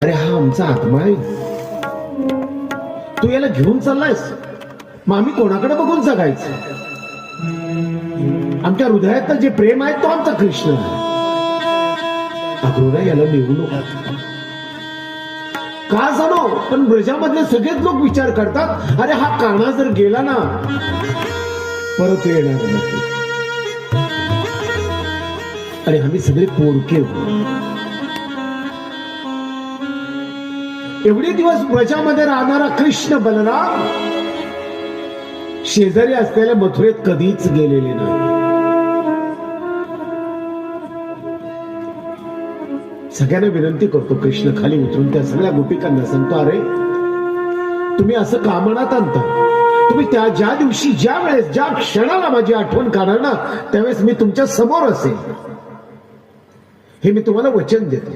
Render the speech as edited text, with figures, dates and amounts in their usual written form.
अरे हा आमचा आत्मा आहे, तू याला घेऊन चाललायस, मग आम्ही कोणाकडे बघून जगायचं? आमच्या हृदयात जे प्रेम आहे तो आमचा कृष्ण आहे. अगोदर याला नेऊ नका का जाणो, पण ब्रजामधले सगळेच लोक विचार करतात, अरे हा कान्हा जर गेला ना परत येणार नाही. आणि आम्ही सगळे पोरके एवढे दिवस ब्रजामध्ये राहणारा कृष्ण बलराम शेजारी असलेल्या मथुरेत कधीच गेलेले नाही. सगळ्यांना विनंती करतो, कृष्ण खाली उतरून त्या सगळ्या गोपिकांना सांगतो, अरे तुम्ही असं का मनात आणता? तुम्ही त्या ज्या दिवशी, ज्या वेळेस, ज्या क्षणाला माझी आठवण काढणार ना, त्यावेळेस मी तुमच्या समोर असेल, हे मी तुम्हाला वचन देतो.